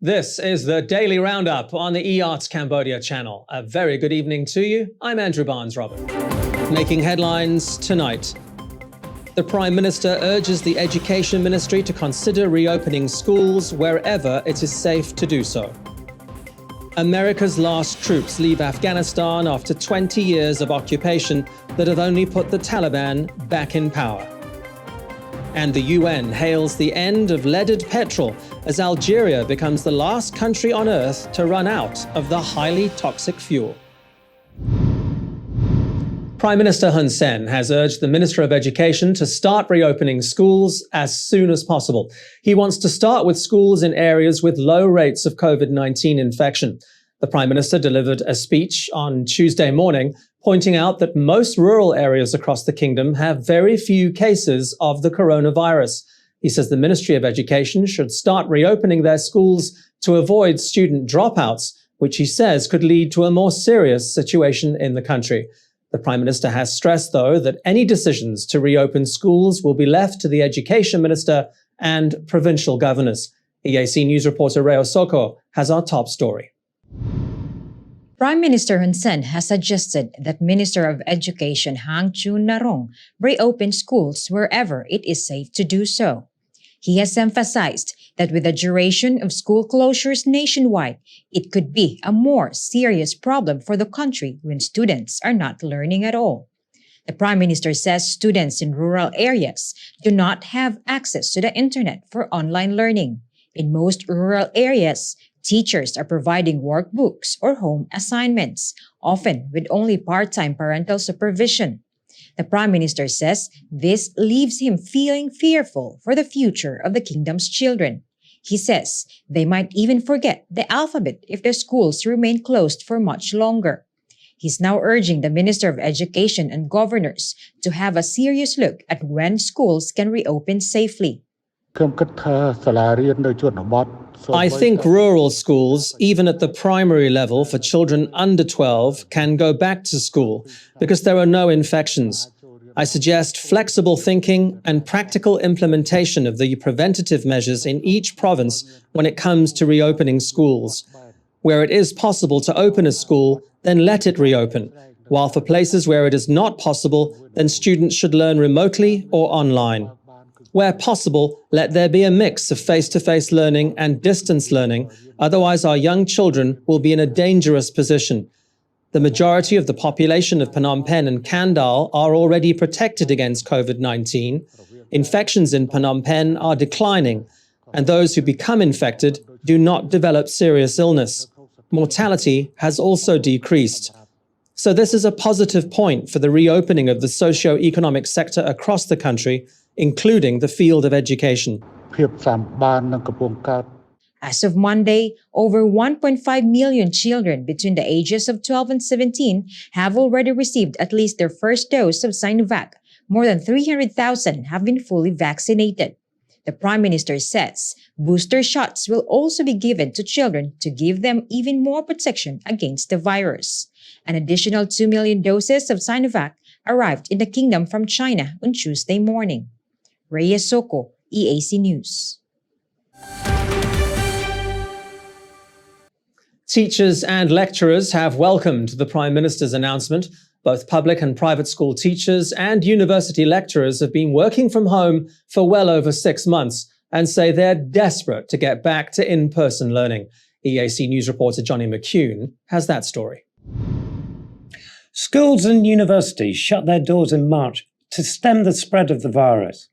This is the Daily Roundup on the EAC Cambodia channel. A very good evening to you. I'm Andrew Barnes-Robert. Making headlines tonight. The Prime Minister urges the Education Ministry to consider reopening schools wherever it is safe to do so. America's last troops leave Afghanistan after 20 years of occupation that have only put the Taliban back in power. And the UN hails the end of leaded petrol as Algeria becomes the last country on earth to run out of the highly toxic fuel. Prime Minister Hun Sen has urged the Minister of Education to start reopening schools as soon as possible. He wants to start with schools in areas with low rates of COVID-19 infection. The Prime Minister delivered a speech on Tuesday morning, pointing out that most rural areas across the kingdom have very few cases of the coronavirus. He says the Ministry of Education should start reopening their schools to avoid student dropouts, which he says could lead to a more serious situation in the country. The Prime Minister has stressed, though, that any decisions to reopen schools will be left to the Education Minister and provincial governors. EAC News reporter Reo Soko has our top story. Prime Minister Hun Sen has suggested that Minister of Education Hang Chun-narong reopen schools wherever it is safe to do so. He has emphasized that with the duration of school closures nationwide, it could be a more serious problem for the country when students are not learning at all. The Prime Minister says students in rural areas do not have access to the internet for online learning. In most rural areas, teachers are providing workbooks or home assignments, often with only part-time parental supervision. The Prime Minister says this leaves him feeling fearful for the future of the kingdom's children. He says they might even forget the alphabet if their schools remain closed for much longer. He's now urging the Minister of Education and governors to have a serious look at when schools can reopen safely. I think rural schools, even at the primary level for children under 12, can go back to school because there are no infections. I suggest flexible thinking and practical implementation of the preventative measures in each province when it comes to reopening schools. Where it is possible to open a school, then let it reopen, while for places where it is not possible, then students should learn remotely or online. Where possible, let there be a mix of face-to-face learning and distance learning, otherwise our young children will be in a dangerous position. The majority of the population of Phnom Penh and Kandal are already protected against COVID-19. Infections in Phnom Penh are declining, and those who become infected do not develop serious illness. Mortality has also decreased. So this is a positive point for the reopening of the socio-economic sector across the country, including the field of education. As of Monday, over 1.5 million children between the ages of 12 and 17 have already received at least their first dose of Sinovac. More than 300,000 have been fully vaccinated. The Prime Minister says booster shots will also be given to children to give them even more protection against the virus. An additional 2 million doses of Sinovac arrived in the kingdom from China on Tuesday morning. Reyes Soko, EAC News. Teachers and lecturers have welcomed the Prime Minister's announcement. Both public and private school teachers and university lecturers have been working from home for well over 6 months and say they're desperate to get back to in-person learning. EAC News reporter Johnny McCune has that story. Schools and universities shut their doors in March to stem the spread of the virus.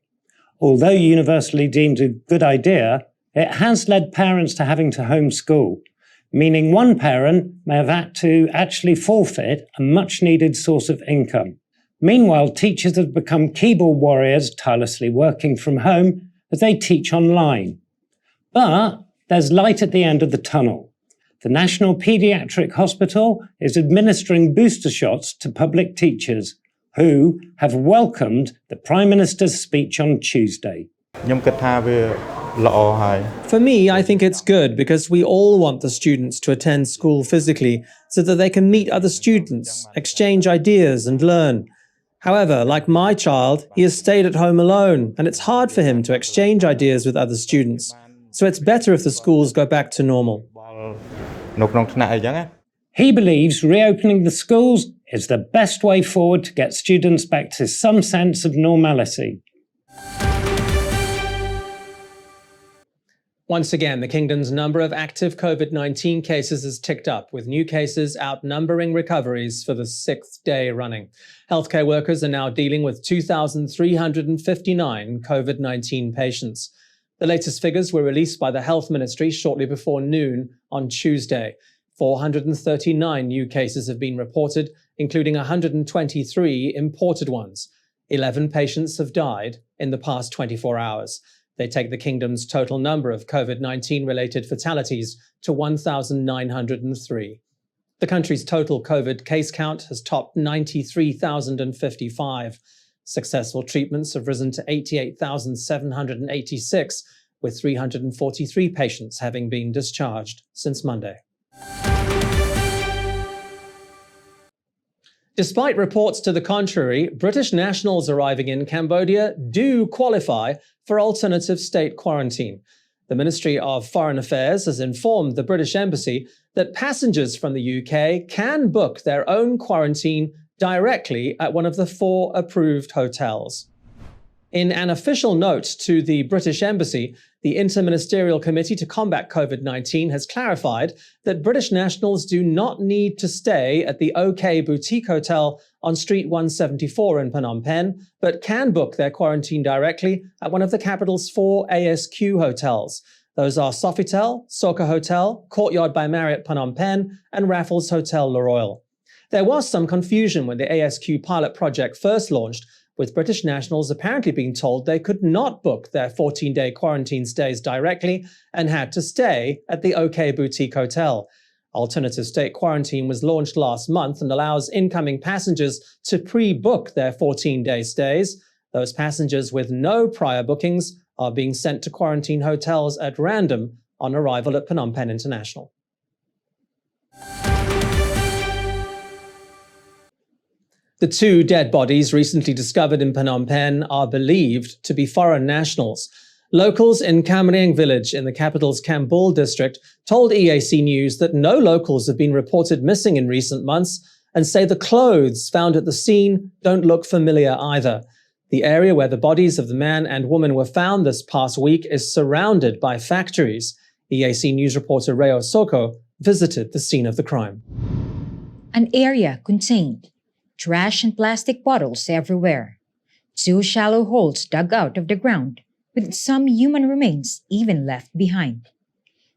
Although universally deemed a good idea, it has led parents to having to homeschool, meaning one parent may have had to actually forfeit a much-needed source of income. Meanwhile, teachers have become keyboard warriors, tirelessly working from home as they teach online. But there's light at the end of the tunnel. The National Paediatric Hospital is administering booster shots to public teachers who have welcomed the Prime Minister's speech on Tuesday. For me, I think it's good because we all want the students to attend school physically so that they can meet other students, exchange ideas and learn. However, like my child, he has stayed at home alone and it's hard for him to exchange ideas with other students. so it's better if the schools go back to normal. នៅក្នុងថ្នាក់អីចឹងណា He believes reopening the schools is the best way forward to get students back to some sense of normality. Once again, the kingdom's number of active COVID-19 cases has ticked up, with new cases outnumbering recoveries for the sixth day running. Healthcare workers are now dealing with 2,359 COVID-19 patients. The latest figures were released by the Health Ministry shortly before noon on Tuesday. 439 new cases have been reported, including 123 imported ones. 11 patients have died in the past 24 hours. They take the kingdom's total number of COVID-19 related fatalities to 1,903. The country's total COVID case count has topped 93,055. Successful treatments have risen to 88,786, with 343 patients having been discharged since Monday. Despite reports to the contrary, British nationals arriving in Cambodia do qualify for alternative state quarantine. The Ministry of Foreign Affairs has informed the British Embassy that passengers from the UK can book their own quarantine directly at one of the 4 approved hotels. In an official note to the British Embassy, the Interministerial Committee to Combat COVID-19 has clarified that British nationals do not need to stay at the OK Boutique Hotel on Street 174 in Phnom Penh, but can book their quarantine directly at one of the capital's 4 ASQ hotels. Those are Sofitel, Soka Hotel, Courtyard by Marriott Phnom Penh, and Raffles Hotel Le Royal. There was some confusion when the ASQ pilot project first launched, with British nationals apparently being told they could not book their 14-day quarantine stays directly and had to stay at the OK Boutique Hotel. Alternative state quarantine was launched last month and allows incoming passengers to pre-book their 14-day stays. Those passengers with no prior bookings are being sent to quarantine hotels at random on arrival at Phnom Penh International. The 2 dead bodies recently discovered in Phnom Penh are believed to be foreign nationals. Locals in Cam Ranh village in the capital's Kambul district told EAC News that no locals have been reported missing in recent months and say the clothes found at the scene don't look familiar either. The area where the bodies of the man and woman were found this past week is surrounded by factories. EAC News reporter Reo Soko visited the scene of the crime. An area contained trash and plastic bottles everywhere. 2 shallow holes dug out of the ground, with some human remains even left behind.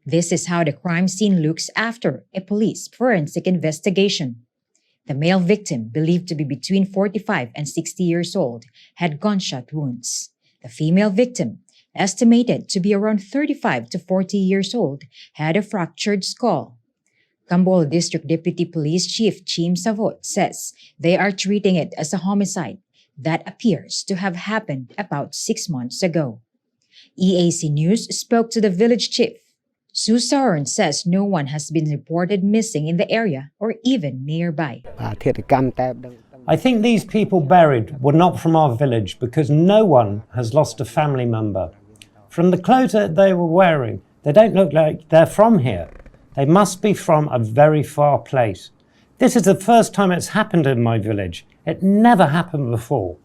This is how the crime scene looks after a police forensic investigation. The male victim, believed to be between 45 and 60 years old, had gunshot wounds. The female victim, estimated to be around 35 to 40 years old, had a fractured skull. Kambul District Deputy Police Chief Chim Savot says they are treating it as a homicide that appears to have happened about 6 months ago. EAC News spoke to the village chief. Susaran says no one has been reported missing in the area or even nearby. I think these people buried were not from our village because no one has lost a family member. From the clothes that they were wearing, they don't look like they're from here. They must be from a very far place. This is the first time it's happened in my village. It never happened before.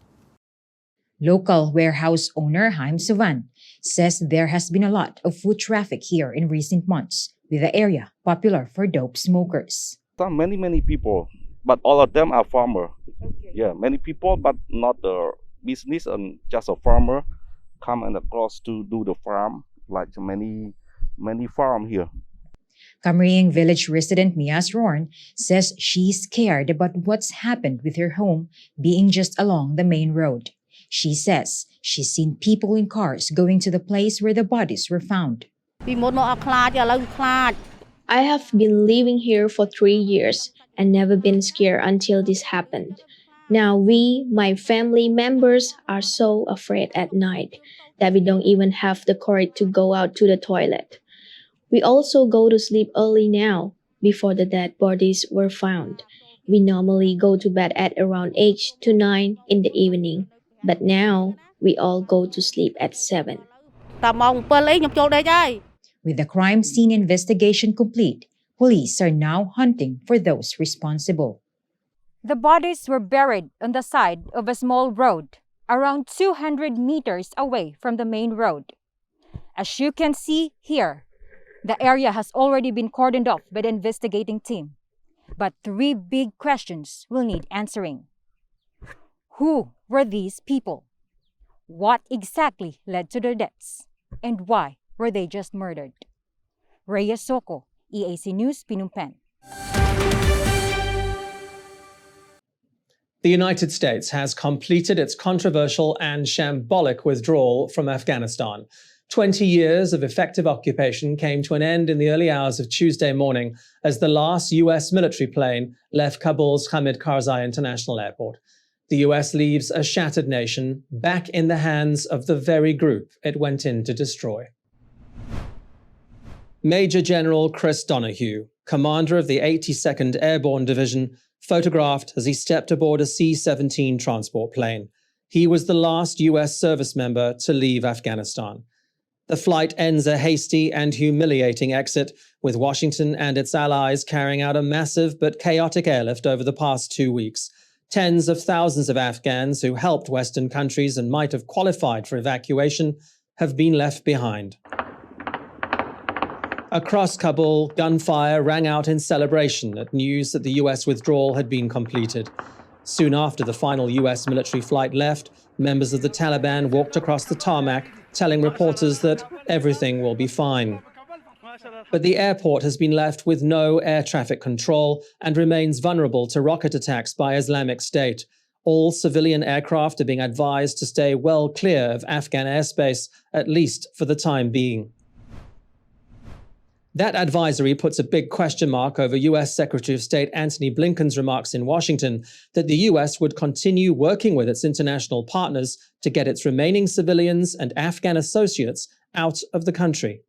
Local warehouse owner Haim Suvan says there has been a lot of foot traffic here in recent months, with the area popular for dope smokers. Many people, but all of them are farmer. Okay. Yeah, many people, but not the business and just a farmer come and across to do the farm, like many farm here. Cam Ranh village resident Mias Rorn says she's scared about what's happened with her home being just along the main road. She says she's seen people in cars going to the place where the bodies were found. I have been living here for 3 years and never been scared until this happened. Now we, my family members, are so afraid at night that we don't even have the courage to go out to the toilet. We also go to sleep early now, before the dead bodies were found. We normally go to bed at around 8 to 9 in the evening, but now we all go to sleep at 7. With the crime scene investigation complete, police are now hunting for those responsible. The bodies were buried on the side of a small road, around 200 meters away from the main road. As you can see here, the area has already been cordoned off by the investigating team. But 3 big questions will need answering. Who were these people? What exactly led to their deaths? And why were they just murdered? Rhea Soko, EAC News, Phnom Penh. The United States has completed its controversial and shambolic withdrawal from Afghanistan. 20 years of effective occupation came to an end in the early hours of Tuesday morning as the last US military plane left Kabul's Hamid Karzai International Airport. The US leaves a shattered nation back in the hands of the very group it went in to destroy. Major General Chris Donahue, commander of the 82nd Airborne Division, photographed as he stepped aboard a C-17 transport plane. He was the last US service member to leave Afghanistan. The flight ends a hasty and humiliating exit, with Washington and its allies carrying out a massive but chaotic airlift over the past 2 weeks. Tens of thousands of Afghans who helped Western countries and might have qualified for evacuation have been left behind. Across Kabul, gunfire rang out in celebration at news that the US withdrawal had been completed. Soon after the final US military flight left, members of the Taliban walked across the tarmac, telling reporters that everything will be fine. But the airport has been left with no air traffic control and remains vulnerable to rocket attacks by Islamic State. All civilian aircraft are being advised to stay well clear of Afghan airspace, at least for the time being. That advisory puts a big question mark over US Secretary of State Antony Blinken's remarks in Washington that the US would continue working with its international partners to get its remaining civilians and Afghan associates out of the country.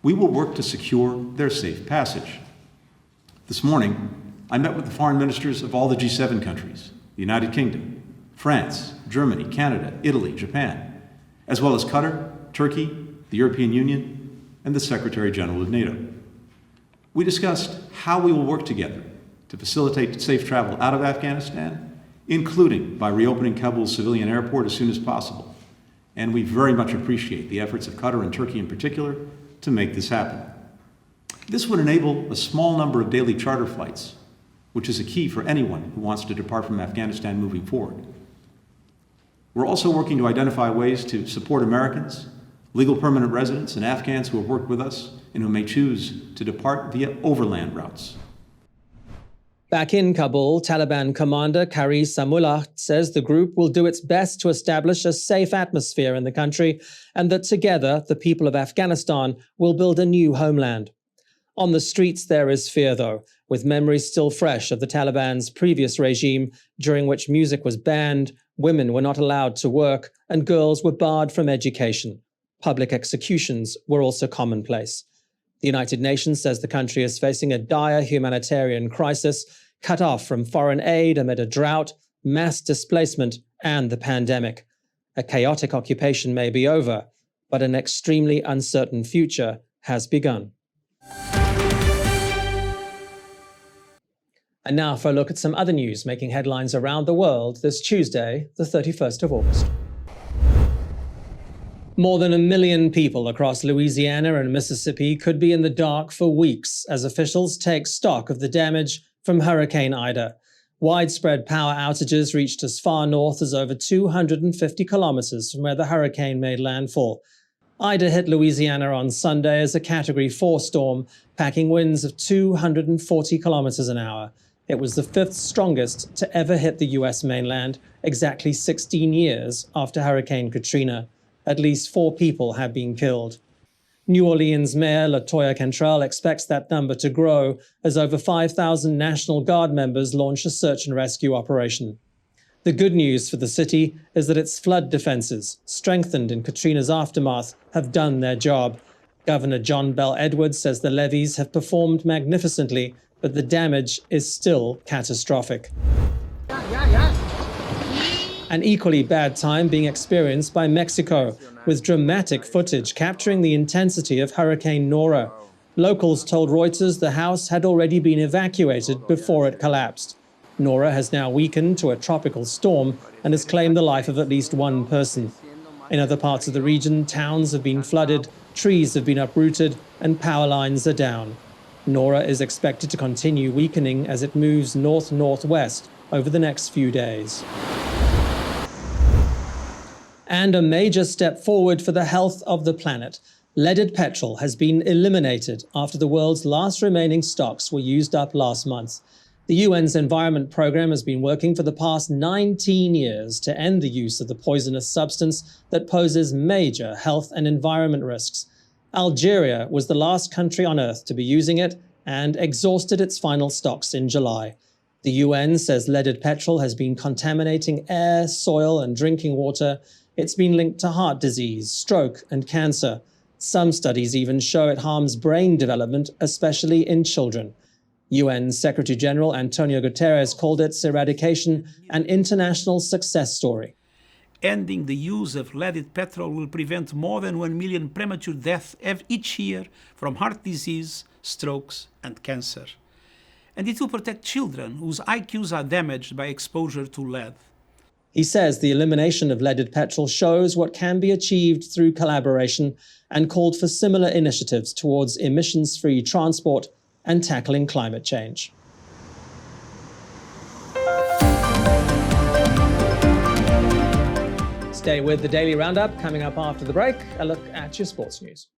We will work to secure their safe passage. This morning, I met with the foreign ministers of all the G7 countries, the United Kingdom, France, Germany, Canada, Italy, Japan, as well as Qatar, Turkey, the European Union, and the Secretary General of NATO. We discussed how we will work together to facilitate safe travel out of Afghanistan, including by reopening Kabul's civilian airport as soon as possible. And we very much appreciate the efforts of Qatar and Turkey in particular to make this happen. This would enable a small number of daily charter flights, which is a key for anyone who wants to depart from Afghanistan moving forward. We're also working to identify ways to support Americans, legal permanent residents, and Afghans who have worked with us and who may choose to depart via overland routes. Back in Kabul, Taliban commander Qari Samullah says the group will do its best to establish a safe atmosphere in the country and that together the people of Afghanistan will build a new homeland. On the streets there is fear, though, with memories still fresh of the Taliban's previous regime, during which music was banned, women were not allowed to work, and girls were barred from education. Public executions were also commonplace. The United Nations says the country is facing a dire humanitarian crisis, cut off from foreign aid amid a drought, mass displacement, and the pandemic. A chaotic occupation may be over, but an extremely uncertain future has begun. And now for a look at some other news making headlines around the world this Tuesday, the 31st of August. More than 1 million people across Louisiana and Mississippi could be in the dark for weeks as officials take stock of the damage from Hurricane Ida. Widespread power outages reached as far north as over 250 kilometers from where the hurricane made landfall. Ida hit Louisiana on Sunday as a Category 4 storm, packing winds of 240 kilometers an hour. It was the 5th strongest to ever hit the U.S. mainland, exactly 16 years after Hurricane Katrina. At least 4 people have been killed. New Orleans Mayor LaToya Cantrell expects that number to grow as over 5,000 National Guard members launch a search and rescue operation. The good news for the city is that its flood defenses, strengthened in Katrina's aftermath, have done their job. Governor John Bell Edwards says the levees have performed magnificently, but the damage is still catastrophic. An equally bad time being experienced by Mexico, with dramatic footage capturing the intensity of Hurricane Nora. Locals told Reuters the house had already been evacuated before it collapsed. Nora has now weakened to a tropical storm and has claimed the life of at least one person. In other parts of the region, towns have been flooded, trees have been uprooted, and power lines are down. Nora is expected to continue weakening as it moves north-northwest over the next few days. And a major step forward for the health of the planet. Leaded petrol has been eliminated after the world's last remaining stocks were used up last month. The UN's Environment Programme has been working for the past 19 years to end the use of the poisonous substance that poses major health and environment risks. Algeria was the last country on Earth to be using it and exhausted its final stocks in July. The UN says leaded petrol has been contaminating air, soil, and drinking water. It's been linked to heart disease, stroke, and cancer. Some studies even show it harms brain development, especially in children. UN Secretary-General Antonio Guterres called its eradication an international success story. Ending the use of leaded petrol will prevent more than 1 million premature deaths each year from heart disease, strokes, and cancer. And it will protect children whose IQs are damaged by exposure to lead. He says the elimination of leaded petrol shows what can be achieved through collaboration and called for similar initiatives towards emissions-free transport and tackling climate change. Stay with the Daily Roundup. Coming up after the break, a look at your sports news.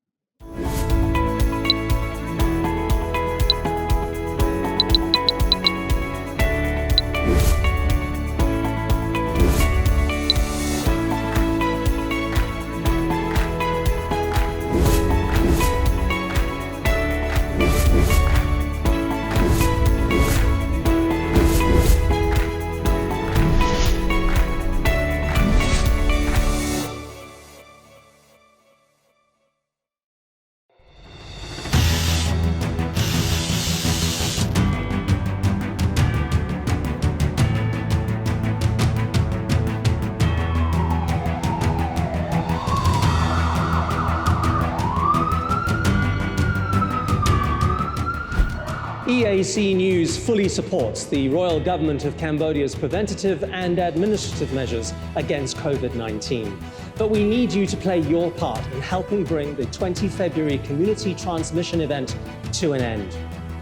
EAC News fully supports the Royal Government of Cambodia's preventative and administrative measures against COVID-19. But we need you to play your part in helping bring the 20 February community transmission event to an end.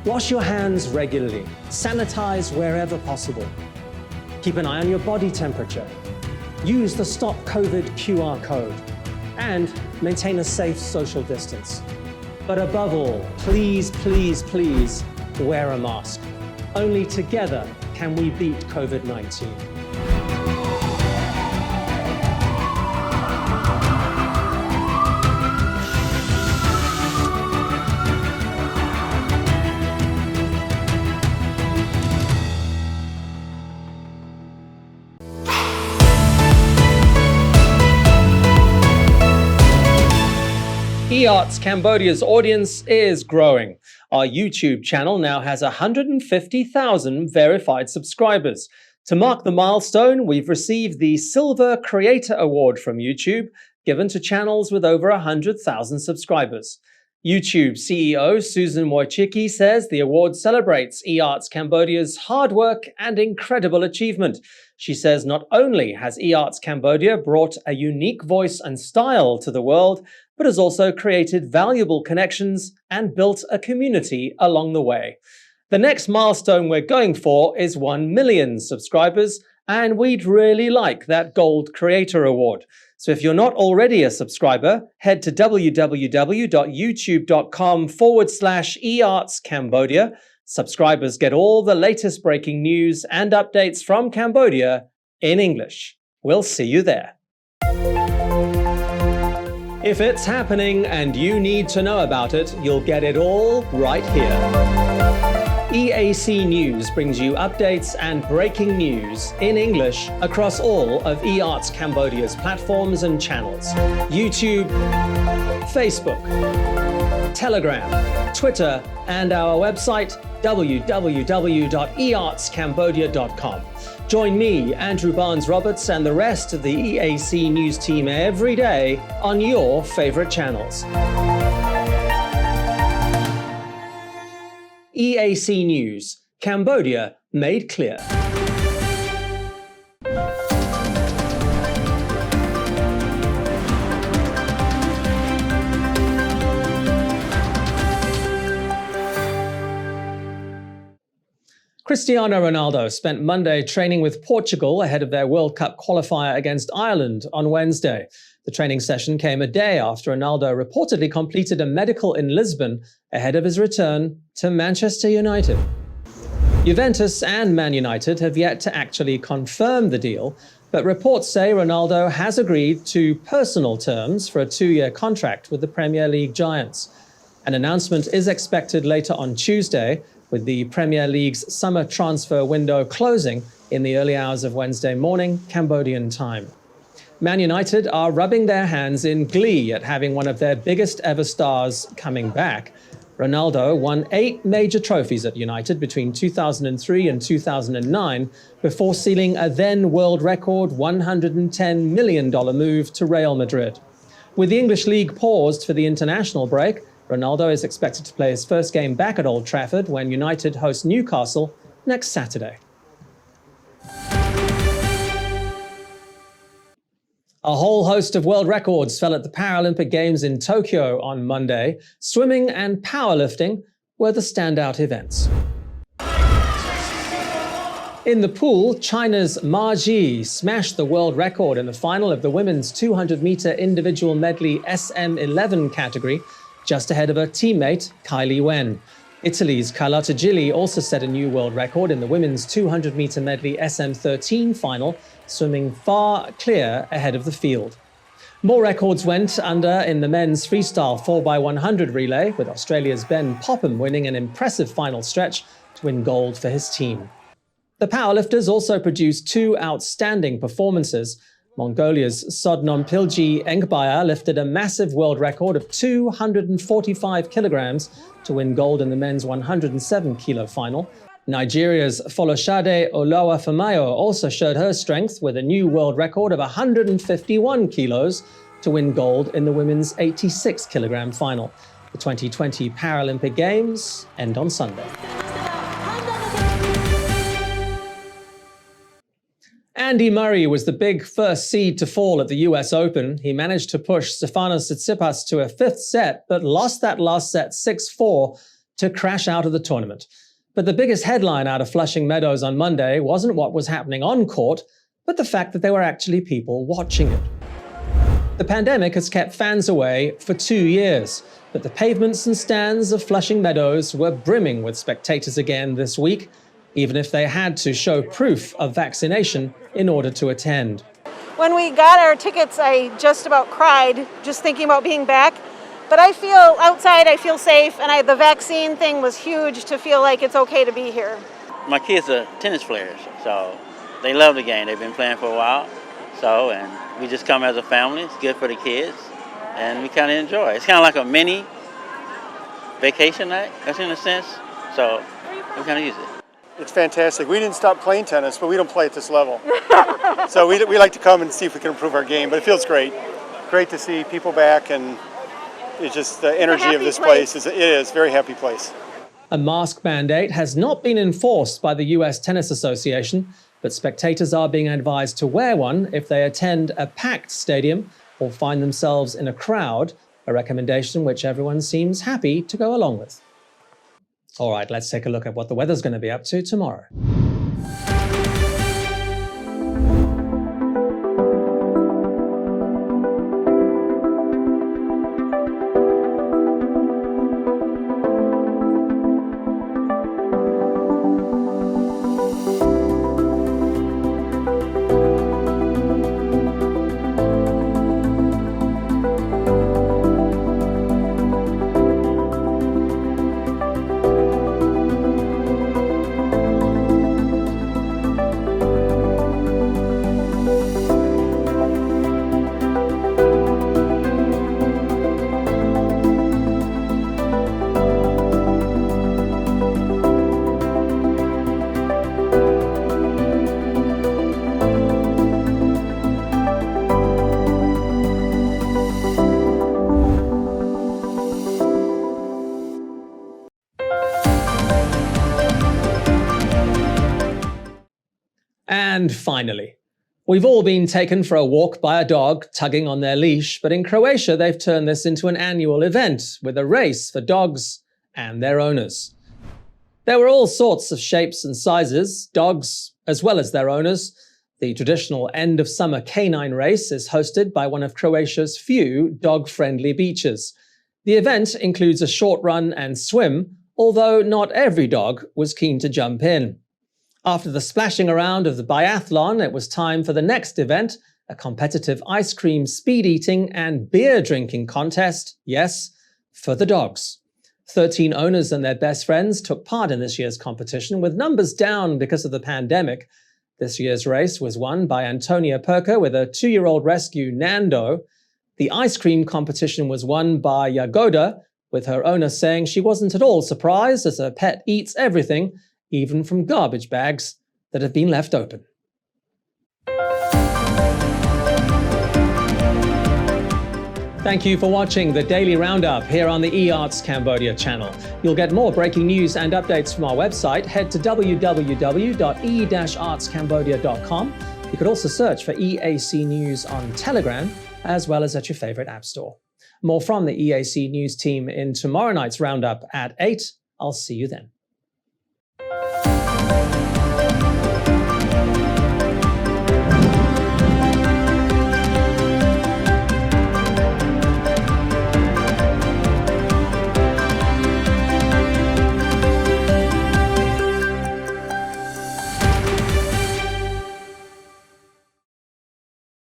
Wash your hands regularly, sanitize wherever possible. Keep an eye on your body temperature. Use the Stop COVID QR code and maintain a safe social distance. But above all, please, please, please, wear a mask. Only together can we beat COVID-19. EART's Cambodia's audience is growing. Our YouTube channel now has 150,000 verified subscribers. To mark the milestone, we've received the Silver Creator Award from YouTube, given to channels with over 100,000 subscribers. YouTube CEO Susan Wojcicki says the award celebrates EART's Cambodia's hard work and incredible achievement. She says not only has EART's Cambodia brought a unique voice and style to the world, but has also created valuable connections and built a community along the way. The next milestone we're going for is 1 million subscribers, and we'd really like that Gold Creator Award. So if you're not already a subscriber, head to www.youtube.com/eartscambodia. Subscribers get all the latest breaking news and updates from Cambodia in English. We'll see you there. If it's happening and you need to know about it, you'll get it all right here. EAC News brings you updates and breaking news in English across all of EART's Cambodia's platforms and channels: YouTube, Facebook, Telegram, Twitter, and our website, www.eartscambodia.com. Join me, Andrew Barnes-Roberts, and the rest of the EAC News team every day on your favorite channels. EAC News, Cambodia made clear. Cristiano Ronaldo spent Monday training with Portugal ahead of their World Cup qualifier against Ireland on Wednesday. The training session came a day after Ronaldo reportedly completed a medical in Lisbon ahead of his return to Manchester United. Juventus and Man United have yet to actually confirm the deal, but reports say Ronaldo has agreed to personal terms for a 2-year contract with the Premier League giants. An announcement is expected later on Tuesday, with the Premier League's summer transfer window closing in the early hours of Wednesday morning, Cambodian time. Man United are rubbing their hands in glee at having one of their biggest ever stars coming back. Ronaldo won 8 major trophies at United between 2003 and 2009 before sealing a then world record $110 million move to Real Madrid. With the English League paused for the international break, Ronaldo is expected to play his first game back at Old Trafford when United host Newcastle next Saturday. A whole host of world records fell at the Paralympic Games in Tokyo on Monday. Swimming and powerlifting were the standout events. In the pool, China's Ma Ji smashed the world record in the final of the women's 200-meter individual medley SM11 category, just ahead of her teammate, Kylie Wen. Italy's Carlotta Gilli also set a new world record in the women's 200-meter medley SM13 final, swimming far clear ahead of the field. More records went under in the men's freestyle 4x100 relay, with Australia's Ben Popham winning an impressive final stretch to win gold for his team. The powerlifters also produced 2 outstanding performances. Mongolia's Sodnompilji Engbaya lifted a massive world record of 245 kilograms to win gold in the men's 107-kilo final. Nigeria's Folashade Olawafemayo also showed her strength with a new world record of 151 kilos to win gold in the women's 86-kilogram final. The 2020 Paralympic Games end on Sunday. Andy Murray was the big first seed to fall at the US Open. He managed to push Stefanos Tsitsipas to a 5th set, but lost that last set 6-4 to crash out of the tournament. But the biggest headline out of Flushing Meadows on Monday wasn't what was happening on court, but the fact that there were actually people watching it. The pandemic has kept fans away for 2 years, but the pavements and stands of Flushing Meadows were brimming with spectators again this week, even if they had to show proof of vaccination in order to attend. When we got our tickets, I just about cried, just thinking about being back. But I feel outside, I feel safe, and the vaccine thing was huge to feel like it's okay to be here. My kids are tennis players, so they love the game. They've been playing for a while, and we just come as a family. It's good for the kids, and we kind of enjoy it. It's kind of like a mini vacation night, in a sense, so we kind of use it. It's fantastic. We didn't stop playing tennis, but we don't play at this level. So we like to come and see if we can improve our game, but it feels great. Great to see people back, and it's just the energy of this place. It is a very happy place. A mask mandate has not been enforced by the US Tennis Association, but spectators are being advised to wear one if they attend a packed stadium or find themselves in a crowd, a recommendation which everyone seems happy to go along with. All right, let's take a look at what the weather's going to be up to tomorrow. And finally, we've all been taken for a walk by a dog tugging on their leash, but in Croatia they've turned this into an annual event with a race for dogs and their owners. There were all sorts of shapes and sizes, dogs as well as their owners. The traditional end-of-summer canine race is hosted by one of Croatia's few dog-friendly beaches. The event includes a short run and swim, although not every dog was keen to jump in. After the splashing around of the biathlon, it was time for the next event, a competitive ice cream speed eating and beer drinking contest, yes, for the dogs. 13 owners and their best friends took part in this year's competition, with numbers down because of the pandemic. This year's race was won by Antonia Perker with a 2-year-old rescue, Nando. The ice cream competition was won by Jagoda, with her owner saying she wasn't at all surprised as her pet eats everything, even from garbage bags that have been left open. Thank you for watching the Daily Roundup here on the eArts Cambodia channel. You'll get more breaking news and updates from our website. Head to www.e-artscambodia.com. You could also search for EAC News on Telegram, as well as at your favorite app store. More from the EAC News team in tomorrow night's Roundup at 8. I'll see you then.